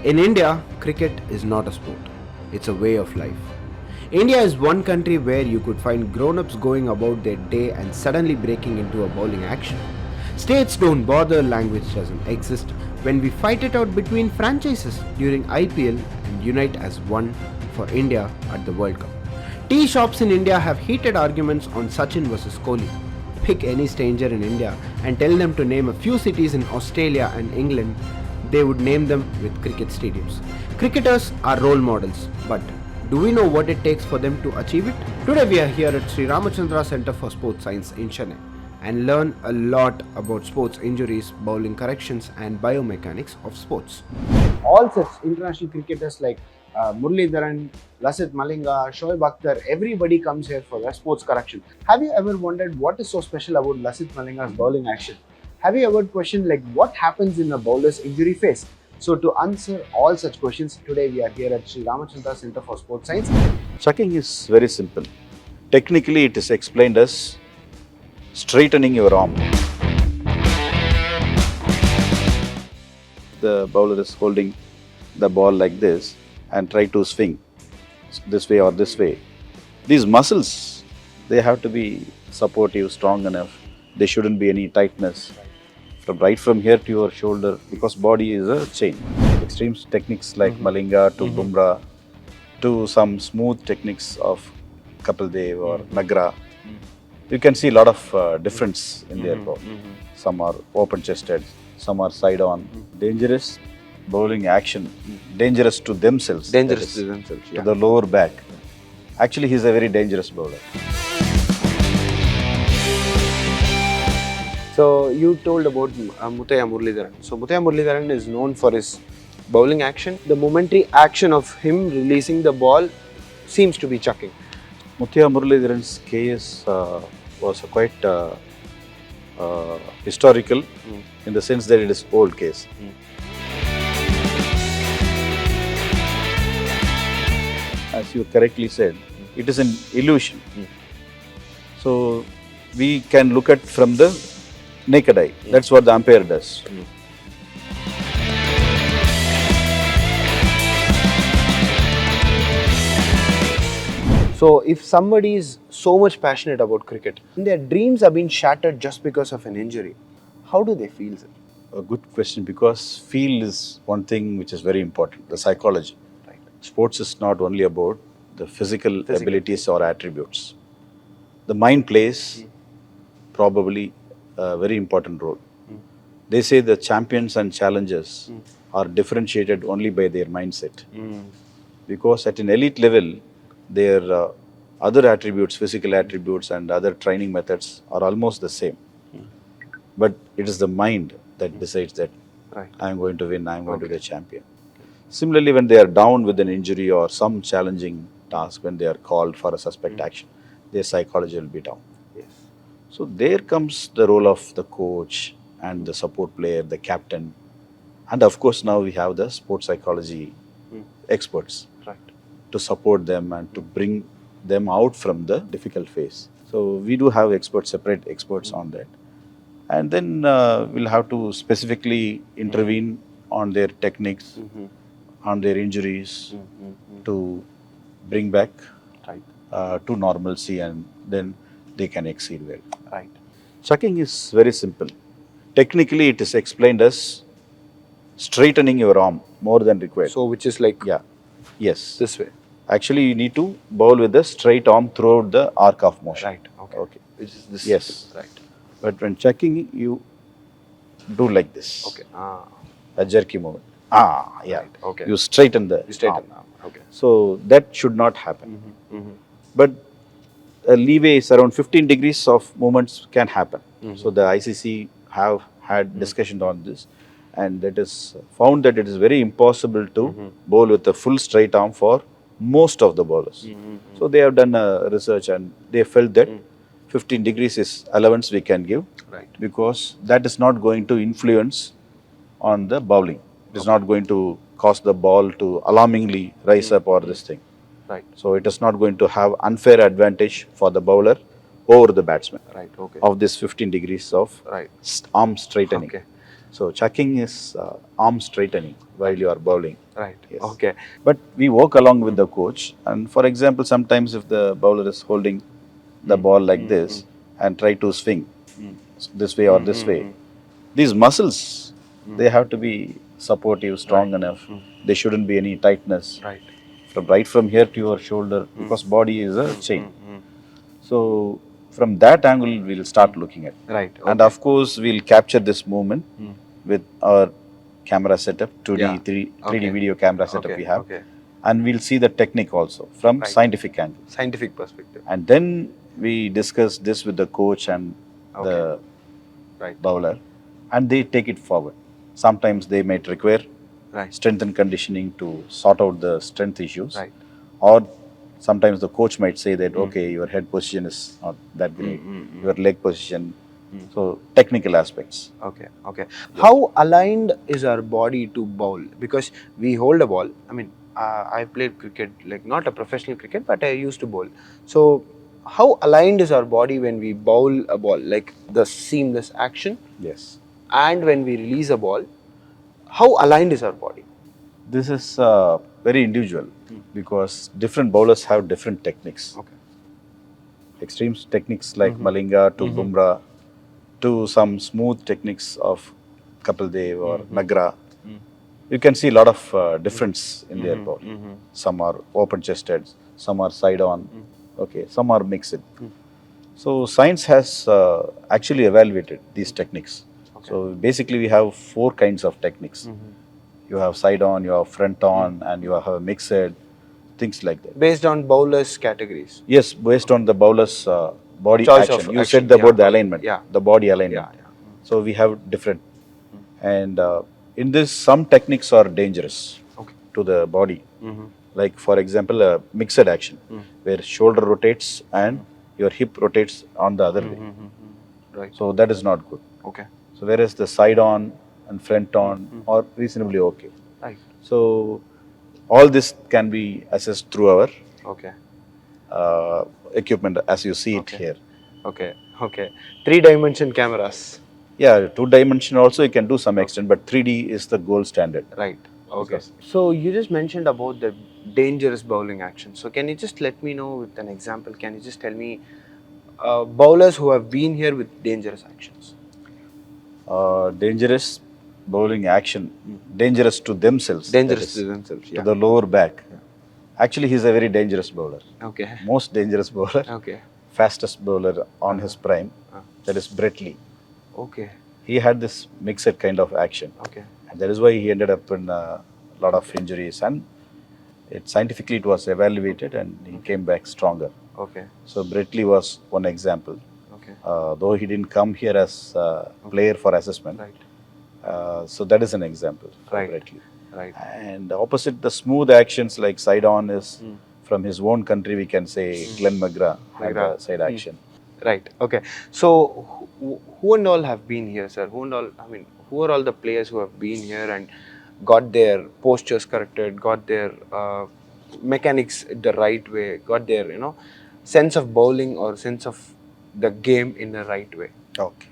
In India, cricket is not a sport, it's a way of life. India is one country where you could find grown ups going about their day and suddenly breaking into a bowling action. States don't bother, language doesn't exist. When we fight it out between franchises during IPL and unite as one for India at the World Cup. Tea shops in India have heated arguments on Sachin versus Kohli. Pick any stranger in India and tell them to name a few cities in Australia and England, they would name them with cricket stadiums. Cricketers are role models, but do we know what it takes for them to achieve it? Today we are here at Sri Ramachandra Center for Sports Science in Chennai and learn a lot about sports injuries, bowling corrections and biomechanics of sports. All such international cricketers like Murlitharan, Lasith Malinga, Shoaib Akhtar, everybody comes here for a sports correction. Have you ever wondered what is so special about Lasith Malinga's bowling action? Have you ever questioned what happens in a bowler's injury phase? So to answer all such questions, today we are here at Sri Ramachandra Center for Sports Science. Chucking is very simple. Technically, it is explained as straightening your arm. The bowler is holding the ball like this and try to swing this way or this way. These muscles, they have to be supportive, strong enough. There shouldn't be any tightness. Right from here to your shoulder, because body is a chain. Extreme techniques like Malinga to Bumrah, to some smooth techniques of Kapil Dev or Nagra. You can see a lot of difference in their ball. Some are open chested, some are side on. Dangerous bowling action, dangerous to themselves. Dangerous to themselves, to the lower back. Actually, he is a very dangerous bowler. So you told about Muttiah Murlitharan. So Muttiah Murlitharan is known for his bowling action. The momentary action of him releasing the ball seems to be chucking. Muttiah Murlitharan's case was quite historical in the sense that it is old case. As you correctly said, it is an illusion. So we can look at from the naked eye. That's what the umpire does. So if somebody is so much passionate about cricket, and their dreams are being shattered just because of an injury, how do they feel, sir? A good question, because feel is one thing which is very important, the psychology. Right. Sports is not only about the physical abilities or attributes. The mind plays probably a very important role. They say the champions and challengers are differentiated only by their mindset. Because at an elite level, their other attributes, physical attributes and other training methods are almost the same. But it is the mind that decides that I am going to win, I am going to be a champion. Similarly, when they are down with an injury or some challenging task, when they are called for a suspect action, their psychology will be down. So there comes the role of the coach and the support player, the captain. And of course, now we have the sports psychology experts to support them and to bring them out from the difficult phase. So we do have experts, separate experts on that. And then we'll have to specifically intervene on their techniques, on their injuries to bring back to normalcy, and then they can exceed well. Right. Chucking is very simple. Technically, it is explained as straightening your arm more than required. So which is Yes. this way. Actually, you need to bowl with the straight arm throughout the arc of motion. Right. Okay. Which is this. Yes. Right. But when chucking, you do like this. Okay. A jerky movement. Right. Okay. You straighten the arm. Okay. So that should not happen. But a leeway is around 15 degrees of movements can happen. So the ICC have had discussion on this, and that is found that it is very impossible to bowl with a full straight arm for most of the bowlers. So they have done a research and they felt that 15 degrees is allowance we can give, because that is not going to influence on the bowling. It is not going to cause the ball to alarmingly rise up or this thing. So it is not going to have unfair advantage for the bowler over the batsman of this 15 degrees of arm straightening. So chucking is arm straightening while you are bowling. Right. Yes. Okay. But we work along with the coach, and for example, sometimes if the bowler is holding the ball like this and try to swing this way or this way, these muscles they have to be supportive, strong enough. There shouldn't be any tightness. Right. From here to your shoulder, because body is a chain. So from that angle, we'll start looking at. Right. And Okay. of course, we'll capture this movement with our camera setup, 2D, Yeah. 3D Okay. video camera setup Okay. we have. Okay. And we'll see the technique also from Right. scientific angle. Scientific perspective. And then we discuss this with the coach and the Right. bowler, and they take it forward. Sometimes they might require Right. strength and conditioning to sort out the strength issues. Right. Or sometimes the coach might say that, okay, your head position is not that great, your leg position. So, technical aspects. Okay. Okay. How aligned is our body to bowl? Because we hold a ball. I mean, I played cricket, like not a professional cricket, but I used to bowl. So, how aligned is our body when we bowl a ball? Like the seamless action, Yes. and when we release a ball, how aligned is our body? This is very individual because different bowlers have different techniques. Okay. Extreme techniques like Malinga to Bumrah to some smooth techniques of Kapil Dev or Nagra. You can see a lot of difference in their ball. Some are open chested, some are side on, okay, some are mixed. So science has actually evaluated these techniques. So basically we have 4 kinds of techniques. You have side on, you have front on, and you have mixed, things like that. Based on bowlers categories. Yes, based on the bowler's body Choice action. of You action, said about the yeah. alignment, Yeah. the body alignment. Yeah. So we have different. And in this, some techniques are dangerous Okay. to the body. Like for example, a mixed action, where shoulder rotates and your hip rotates on the other way. Right. So that is not good. Okay. So whereas the side on and front on are reasonably okay. Right. So all this can be assessed through our Okay. equipment as you see it Okay. here. Okay. Okay. 3-dimension cameras. Yeah, 2-dimension also you can do some extent, but 3D is the gold standard. Right. Okay. Because- So you just mentioned about the dangerous bowling action. So can you just let me know with an example? Can you just tell me bowlers who have been here with dangerous actions? Dangerous bowling action, dangerous to themselves. Dangerous that to is, themselves. to Yeah. the lower back. Actually, he's a very dangerous bowler. Okay. Most dangerous bowler. Okay. Fastest bowler on his prime. That is Brett Lee. Okay. He had this mixed kind of action. Okay. And that is why he ended up in a lot of injuries. And scientifically it was evaluated and he came back stronger. Okay. So Brett Lee was one example. Okay. Though he didn't come here as a player for assessment. Right. So that is an example for Right. Brett Lee. Right. And opposite the smooth actions like side on is from his own country, we can say Glenn McGrath had McGrath. the side action. Right. Okay. So who and all have been here, sir? Who and all? I mean, who are all the players who have been here and got their postures corrected, got their mechanics the right way, got their sense of bowling or sense of the game in the right way? Okay.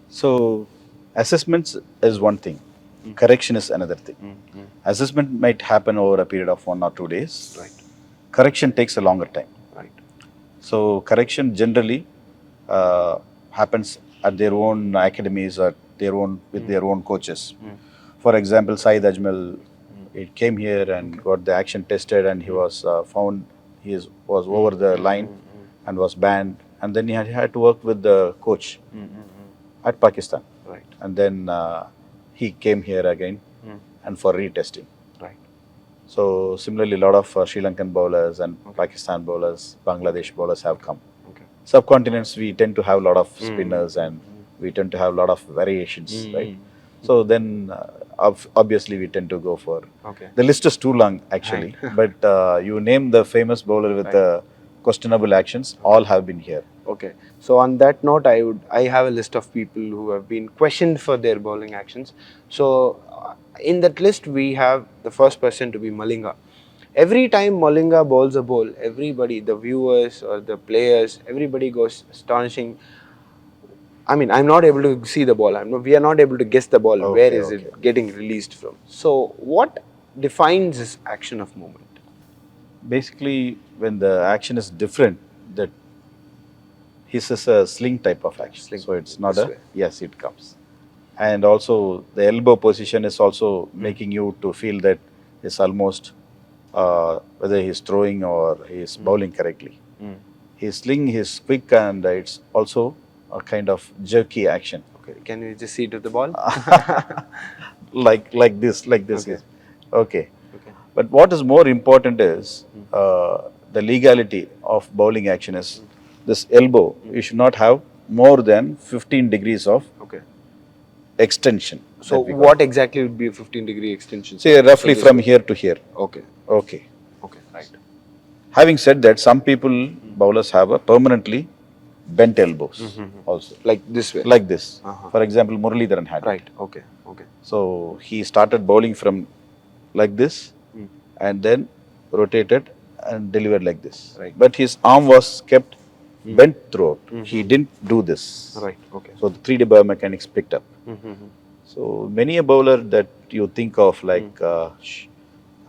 So assessments is one thing. Correction is another thing. Assessment might happen over a period of 1 or 2 days. Right. Correction takes a longer time. Right. So correction generally happens at their own academies or with their own coaches. For example, Saeed Ajmal, he came here and got the action tested, and he was found was over the line and was banned, and then he had to work with the coach at Pakistan. Right. And then he came here again and for retesting. Right. So similarly, a lot of Sri Lankan bowlers and Pakistan bowlers, Bangladesh bowlers have come. Okay. Subcontinents, we tend to have a lot of spinners and we tend to have a lot of variations, right? So then obviously we tend to go for. Okay. The list is too long actually, but you name the famous bowler with the questionable actions, all have been here. Okay. So on that note, I have a list of people who have been questioned for their bowling actions. So in that list, we have the first person to be Malinga. Every time Malinga bowls a ball, everybody, the viewers or the players, everybody goes astonishing. I mean, I'm not able to see the ball. We are not able to guess the ball. Where Okay, is okay. it getting released from? So, what defines this action of movement? Basically, when the action is different, that his is a sling type of action. Sling, So it's not this a, way. yes, it comes. And also the elbow position is also making you to feel that it's almost whether he's throwing or he's bowling correctly. His sling is quick and it's also a kind of jerky action. Okay, can you just see to the ball? Like this Okay. is okay. Okay. But what is more important is the legality of bowling action is this elbow. You should not have more than 15 degrees of Okay. extension. So, that we call. what exactly would be a 15-degree extension? Say roughly this from way. here to here. Okay. Okay. Okay. Right. Having said that, some people bowlers have a permanently bent elbows also. Like this way. Like this. Uh-huh. For example, Murlitharan had it. Right. Okay. Okay. So he started bowling from like this and then rotated and delivered like this. Right. But his arm was kept bent throughout. He didn't do this. Right. Okay. So the 3D biomechanics picked up. Mm-hmm. So many a bowler that you think of like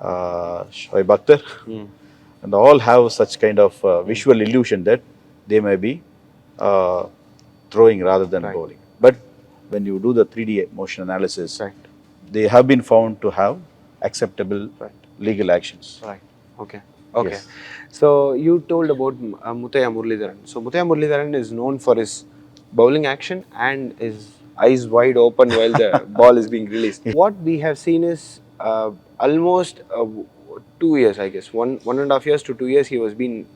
Shoaib Akhtar and all have such kind of visual illusion that they may be uh, throwing rather than Right. bowling. But when you do the 3D motion analysis, Right. they have been found to have acceptable Right. legal actions. Right. Okay. Okay. Yes. So you told about Muttiah Murlitharan. So Muttiah Murlitharan is known for his bowling action and his eyes wide open while the ball is being released. What we have seen is almost 2 years, I guess, 1.5 years to 2 years, he was being,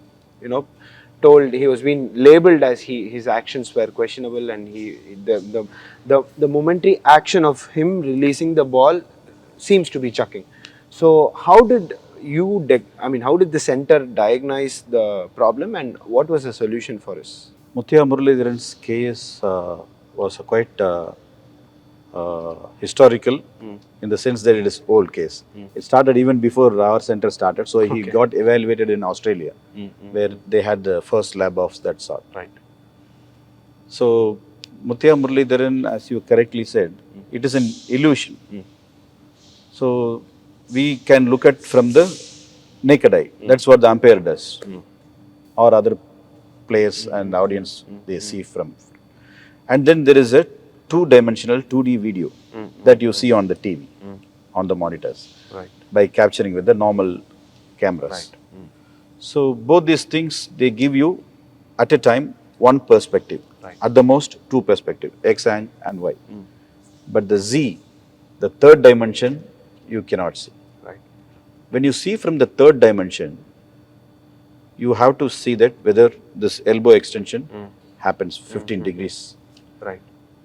told, he was being labeled as his actions were questionable, and the momentary action of him releasing the ball seems to be chucking. So how did how did the center diagnose the problem, and what was the solution for us? Muttiah Murlitharan's case was a quite historical in the sense that it is old case. It started even before our center started. So he got evaluated in Australia, where they had the first lab of that sort. Right. So Muttiah Murlitharan, as you correctly said, it is an illusion. So we can look at from the naked eye. That's what the umpire does, or other players and audience they see from. And then there is a two-dimensional 2D video that you see on the TV, on the monitors, Right. by capturing with the normal cameras. Right. So both these things, they give you at a time one perspective, Right. at the most two perspective, X and Y. But the Z, the third dimension, you cannot see. Right. When you see from the third dimension, you have to see that whether this elbow extension happens 15 degrees. Right.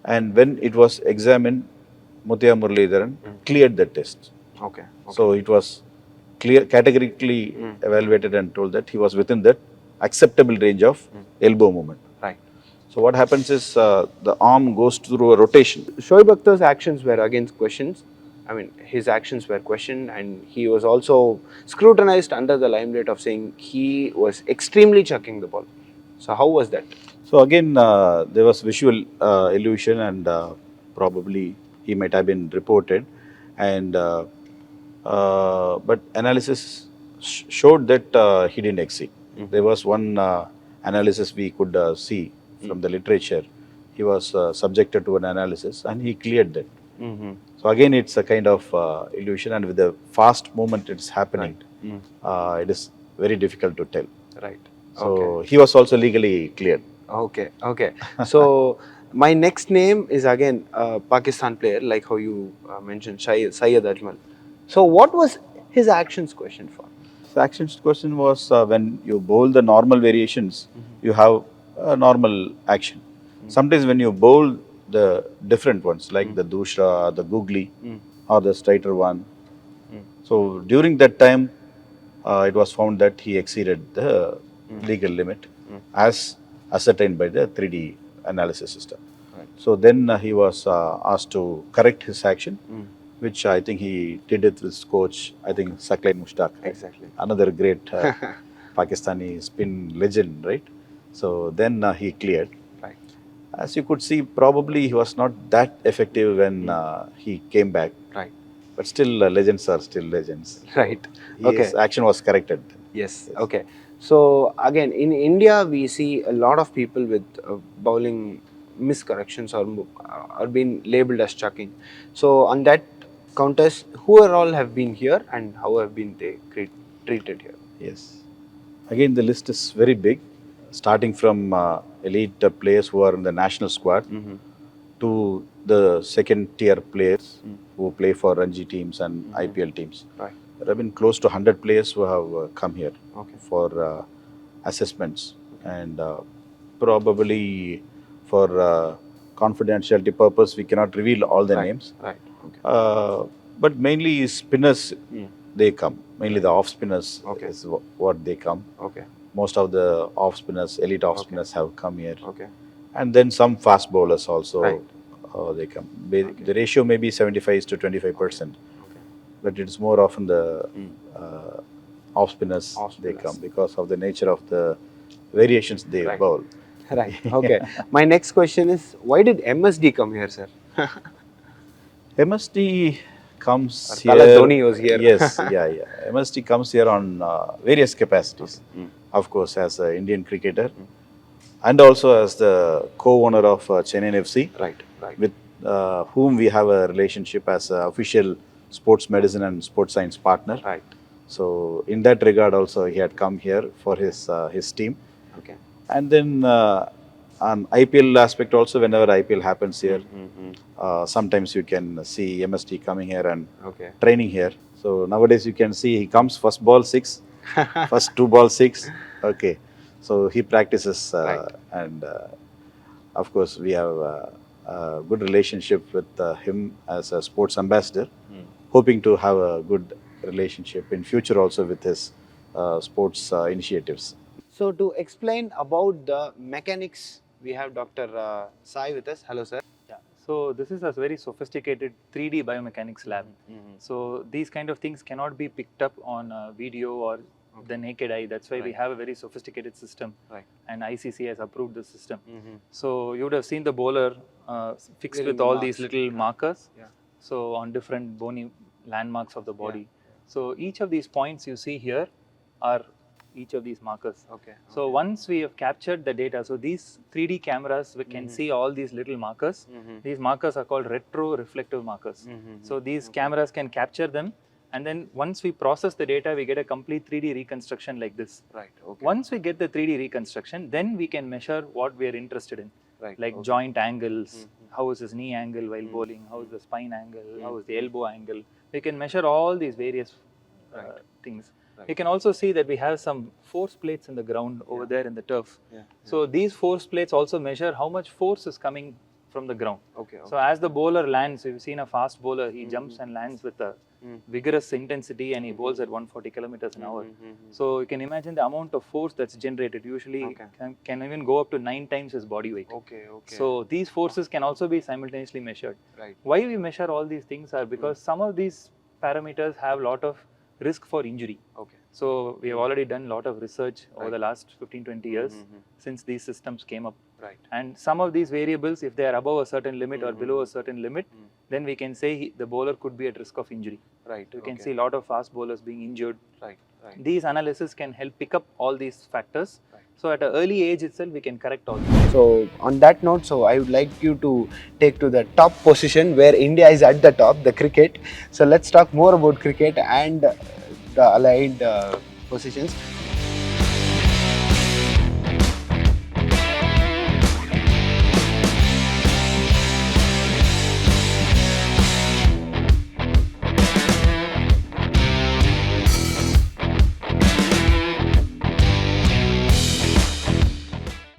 And when it was examined, Muttiah Murlitharan cleared the test. Okay. So it was categorically evaluated and told that he was within that acceptable range of elbow movement. Right. So what happens is the arm goes through a rotation. Shoaib Akhtar's actions were against questions. I mean, his actions were questioned, and he was also scrutinized under the limelight of saying he was extremely chucking the ball. So how was that? So again, there was visual illusion, and probably he might have been reported, and but analysis showed that he didn't exceed. There was one analysis we could see from the literature. He was subjected to an analysis, and he cleared that. So again, it's a kind of illusion, and with the fast movement it's happening, it is very difficult to tell. Right. So he was also legally cleared. Okay. Okay. So my next name is again a Pakistan player, like how you mentioned Syed Ajmal. So what was his actions questioned for? The actions question was when you bowl the normal variations, you have a normal action. Sometimes when you bowl the different ones, like the Dushra, the Googly, or the straighter one. So during that time, it was found that he exceeded the legal limit as ascertained by the 3D analysis system. Right. So then he was asked to correct his action, which I think he did it with his coach, I think Saklain Mushtaq. Exactly. Another great Pakistani spin legend, right? So then he cleared. Right. As you could see, probably he was not that effective when he came back. Right. But still, legends are still legends. Right. Okay. His action was corrected. Yes. Okay. So again, in India, we see a lot of people with bowling miscorrections or being labeled as chucking. So on that counters, who are all have been here and how have been they treated here? Yes. Again, the list is very big, starting from elite players who are in the national squad to the second tier players who play for Ranji teams and IPL teams. Right. There have been close to 100 players who have come here for assessments, and probably for confidentiality purpose, we cannot reveal all the names. Right. Okay. But mainly spinners, they come. Mainly the off spinners is what they come. Okay. Most of the off spinners, elite off spinners, have come here. Okay. And then some fast bowlers also. Right. They come. The ratio may be 75 to 25%, but it's more often the off spinners they come because of the nature of the variations they bowl. Right. Okay. My next question is, why did MSD come here, sir? MSD comes Tala here. Dhoni was here. Yes, yeah. MSD comes here on various capacities. Of course, as an Indian cricketer, and also as the co-owner of Chennai FC, with whom we have a relationship as an official sports medicine and sports science partner. Right. So in that regard, also he had come here for his team. Okay. And then on IPL aspect also, whenever IPL happens here, sometimes you can see MSD coming here and training here. So nowadays you can see he comes first ball 6, first 2 ball 6. Okay. So he practices and of course we have a good relationship with him as a sports ambassador, hoping to have a good relationship in future also with his sports initiatives. So to explain about the mechanics, we have Dr. Sai with us. Hello, sir. Yeah. So this is a very sophisticated 3D biomechanics lab. So these kind of things cannot be picked up on video or the naked eye. That's why we have a very sophisticated system. And ICC has approved the system. So you would have seen the bowler fixed with all these little markers. So on different bony landmarks of the body. So each of these points you see here are each of these markers. So once we have captured the data, so these 3D cameras we can see all these little markers. These markers are called retro-reflective markers. So these cameras can capture them, and then once we process the data, we get a complete 3D reconstruction like this. Once we get the 3D reconstruction, then we can measure what we are interested in, like joint angles, how is his knee angle while bowling, how is the spine angle, how is the elbow angle. We can measure all these various things. You can also see that we have some force plates in the ground over there in the turf. So these force plates also measure how much force is coming from the ground. So as the bowler lands, you've seen a fast bowler, he jumps and lands with a vigorous intensity and he bowls at 140 kilometers an hour. So you can imagine the amount of force that's generated. Usually can even go up to 9 times his body weight. So these forces can also be simultaneously measured. Why we measure all these things are because some of these parameters have a lot of risk for injury. So we have already done a lot of research over the last 15-20 years since these systems came up. And some of these variables, if they are above a certain limit or below a certain limit, then we can say the bowler could be at risk of injury. We can see a lot of fast bowlers being injured. These analysis can help pick up all these factors. So at an early age itself, we can correct all these. So on that note, so I would like you to take to the top position where India is at the top, the cricket. So let's talk more about cricket and the allied positions.